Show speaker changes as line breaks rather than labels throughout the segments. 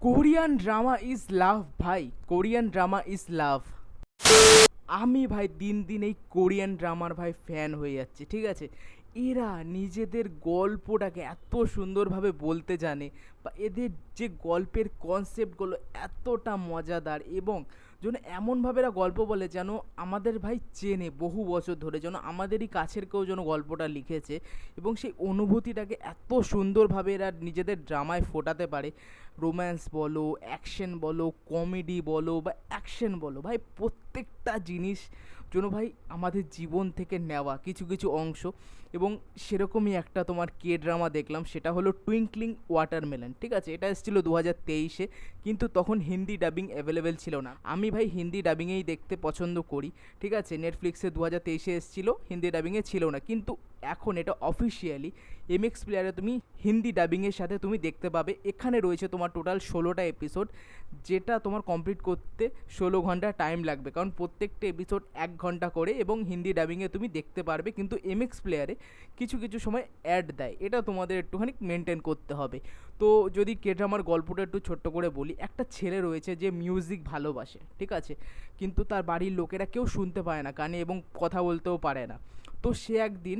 Korean drama is love ভাই, Korean drama is love. আমি ভাই দিন দিন এই কোরিয়ান ড্রামার ভাই ফ্যান হয়ে যাচ্ছি, ঠিক আছে। এরা নিজেদের গল্পটাকে এত সুন্দরভাবে বলতে জানে, বা এদের যে গল্পের কনসেপ্টগুলো এতটা মজাদার, এবং যেন এমনভাবে এরা গল্প বলে যেন আমাদের ভাই চেনে বহু বছর ধরে, যেন আমাদেরই কাছের কেউ যেন গল্পটা লিখেছে, এবং সেই অনুভূতিটাকে এত সুন্দরভাবে এরা নিজেদের ড্রামায় ফোটাতে পারে। রোম্যান্স বলো, অ্যাকশন বলো, কমেডি বলো বা অ্যাকশন বলো, ভাই প্রত্যেকটা জিনিস যেন ভাই আমাদের জীবন থেকে নেওয়া কিছু কিছু অংশ। এবং সেরকমই একটা তোমার কে ড্রামা দেখলাম, সেটা হলো টুইঙ্কলিং ওয়াটারমেলন, ঠিক আছে। এটা এসেছিলো 2023-এ, কিন্তু তখন হিন্দি ডাবিং অ্যাভেলেবেল ছিল না। আমি ভাই হিন্দি ডাবিংয়েই দেখতে পছন্দ করি, ঠিক আছে। নেটফ্লিক্সে 2023-এ এসেছিলো, হিন্দি ডাবিংয়ে ছিল না, কিন্তু এখন এটা অফিসিয়ালি এমএক্স প্লেয়ারে তুমি হিন্দি ডাবিংয়ের সাথে তুমি দেখতে পাবে। এখানে রয়েছে তোমার টোটাল 16টা এপিসোড, যেটা তোমার কমপ্লিট করতে 16 ঘন্টা টাইম লাগবে, কারণ প্রত্যেকটা এপিসোড 1 ঘন্টা করে, এবং হিন্দি ডাবিংয়ে তুমি দেখতে পারবে। কিন্তু এমএক্স প্লেয়ারে কিছু কিছু সময় অ্যাড দেয়, এটা তোমাদের একটুখানি মেনটেন করতে হবে। তো যদি আমার গল্পটা একটু ছোট্ট করে বলি, একটা ছেলে রয়েছে যে মিউজিক ভালোবাসে, ঠিক আছে, কিন্তু তার বাড়ির লোকেরা কেউ শুনতে পায় না কানে, এবং কথা বলতেও পারে না। তো সে একদিন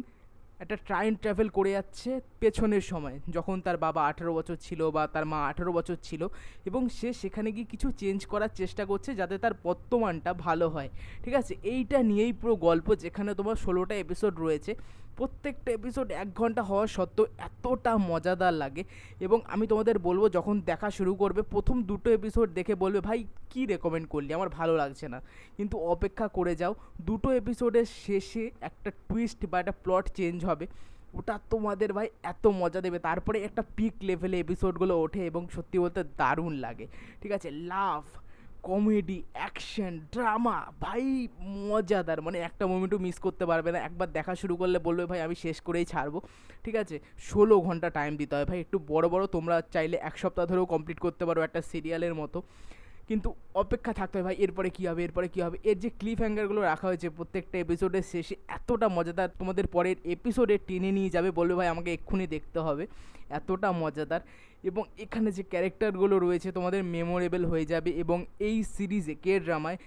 একটা টাইম ট্রাভেল করে যাচ্ছে পেছনের সময়, যখন তার বাবা 18 বছর ছিল বা তার মা 18 বছর ছিল, এবং সে সেখানে গিয়ে কিছু চেঞ্জ করার চেষ্টা করছে যাতে তার বর্তমানটা ভালো হয়, ঠিক আছে। এইটা নিয়েই পুরো গল্প, যেখানে তোমার 16টা এপিসোড রয়েছে। প্রত্যেকটা এপিসোড 1 ঘন্টা হওয়া সত্ত্বেও এতটা মজাদার লাগে। এবং আমি তোমাদের বলবো, যখন দেখা শুরু করবে, প্রথম 2টো এপিসোড দেখে বলবে ভাই কী রেকমেন্ড করলি, আমার ভালো লাগছে না, কিন্তু অপেক্ষা করে যাও, 2টো এপিসোডের শেষে একটা টুইস্ট বা একটা প্লট চেঞ্জ হবে, ওটা তোমাদের ভাই এত মজা দেবে। তারপরে একটা পিক লেভেলে এপিসোডগুলো ওঠে, এবং সত্যি বলতে দারুণ লাগে, ঠিক আছে। লাভ, কমেডি, অ্যাকশন, ড্রামা, ভাই মজাদার, মানে একটা মোমেন্টও মিস করতে পারবে না। একবার দেখা শুরু করলে বলবে ভাই আমি শেষ করেই ছাড়বো, ঠিক আছে। 16 ঘন্টা টাইম দিতে হয় ভাই, একটু বড় বড় তোমরা চাইলে 1 সপ্তাহ ধরেও কমপ্লিট করতে পারো একটা সিরিয়ালের মতো, কিন্তু অপেক্ষা থাকতে হয় ভাই এরপরে কী হবে, এরপরে কী হবে। এর যে ক্লিফ হ্যাঙ্গারগুলো রাখা হয়েছে প্রত্যেকটা এপিসোডের শেষে, এতটা মজাদার, তোমাদের পরের এপিসোডে টেনে নিয়ে যাবে, বলবে ভাই আমাকে এক্ষুনি দেখতে হবে, এতটা মজাদার। এবং এখানে যে ক্যারেক্টারগুলো রয়েছে তোমাদের মেমোরেবল হয়ে যাবে। এবং এই সিরিজে কে ড্রামায়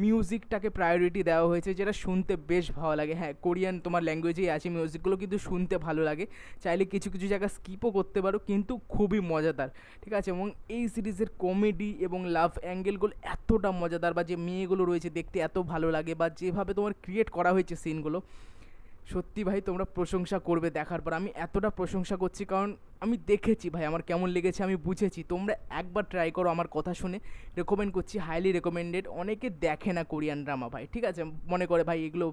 মিউজিকটাকে প্রায়োরিটি দেওয়া হয়েছে, যেটা শুনতে বেশ ভালো লাগে। হ্যাঁ, কোরিয়ান তোমার ল্যাঙ্গুয়েজেই আছে মিউজিকগুলো, কিন্তু শুনতে ভালো লাগে। চাইলে কিছু কিছু জায়গা স্কিপও করতে পারো, কিন্তু খুবই মজাদার, ঠিক আছে। এবং এই সিরিজের কমেডি এবং লাভ অ্যাঙ্গেলগুলো এতটা মজাদার, বা যে মেয়েগুলো রয়েছে দেখতে এত ভালো লাগে, বা যেভাবে তোমার ক্রিয়েট করা হয়েছে সিনগুলো, সত্যি ভাই তোমরা প্রশংসা করবে দেখার পর। আমি এতটা প্রশংসা করছি কারণ আমি দেখেছি ভাই আমার কেমন লেগেছে, আমি বুঝেছি। তোমরা একবার ট্রাই করো, আমার কথা শুনে রেকমেন্ড করছি, হাইলি রেকমেন্ডেড। অনেকে দেখে না কোরিয়ান ড্রামা ভাই, ঠিক আছে, মনে করে ভাই এগুলো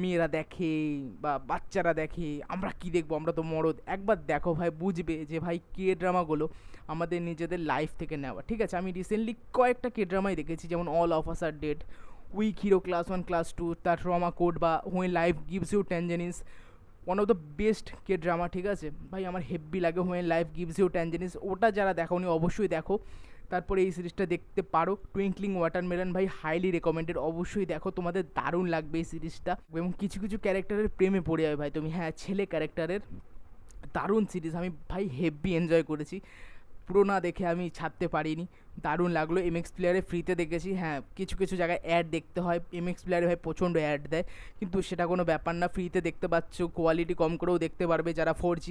মেয়েরা দেখে বা বাচ্চারা দেখে, আমরা কি দেখবো, আমরা তো মরদ। একবার দেখো ভাই, বুঝবে যে ভাই কে ড্রামাগুলো আমাদের নিজেদের লাইফ থেকে নেওয়া, ঠিক আছে। আমি রিসেন্টলি কয়েকটা কে ড্রামাই দেখেছি, যেমন all of us are dead, weak hero class 1 class 2, তার ট্রমা কোড, বা when life gives you tangerines, one of the best K drama, ঠিক আছে ভাই, আমার হেভি লাগে when life gives you tangerines. ওটা যারা দেখোনি অবশ্যই দেখো, তারপরে এই সিরিজটা দেখতে পারো। টুইঙ্কলিং ওয়াটারমেলন ভাই হাইলি রেকমেন্ডেড, অবশ্যই দেখো, তোমাদের দারুণ লাগবে এই সিরিজটা। এবং কিছু কিছু ক্যারেক্টারের প্রেমে পড়ে যাবে ভাই তুমি, হ্যাঁ, ছেলে ক্যারেক্টারের। দারুণ সিরিজ, আমি ভাই হেভি এনজয় করেছি, পুরো না দেখে আমি ছাড়তে পারিনি, দারুণ লাগলো। এমএক্স প্লেয়ারে ফ্রিতে দেখেছি, হ্যাঁ কিছু কিছু জায়গায় অ্যাড দেখতে হয়, এমএক্স প্লেয়ারে ভাই প্রচণ্ড অ্যাড দেয়, কিন্তু সেটা কোনো ব্যাপার না, ফ্রিতে দেখতে পাচ্ছ, কোয়ালিটি কম করেও দেখতে পারবে। যারা 4G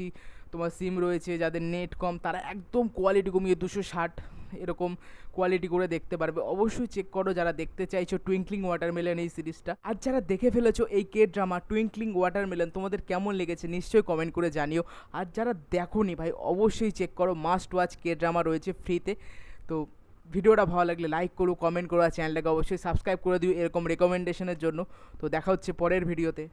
তোমার সিম রয়েছে, যাদের নেট কম, তারা একদম কোয়ালিটি কমিয়ে 260 এরকম কোয়ালিটি করে দেখতে পারবে। অবশ্যই চেক করো যারা দেখতে চাইছো টুইঙ্কলিং ওয়াটারমেলন এই সিরিজটা। আর যারা দেখে ফেলেছো এই কে ড্রামা টুইঙ্কলিং ওয়াটারমেলন, তোমাদের কেমন লেগেছে নিশ্চয়ই কমেন্ট করে জানিও। আর যারা দেখোনি ভাই অবশ্যই চেক করো, মাস্ট ওয়াচ কে ড্রামা রয়েছে ফ্রিতে। তো ভিডিওটা ভালো লাগলে লাইক করো, কমেন্ট করো, আর চ্যানেলটাকে অবশ্যই সাবস্ক্রাইব করে দিও এরকম রেকমেন্ডেশনের জন্য। তো দেখা হচ্ছে পরের ভিডিওতে।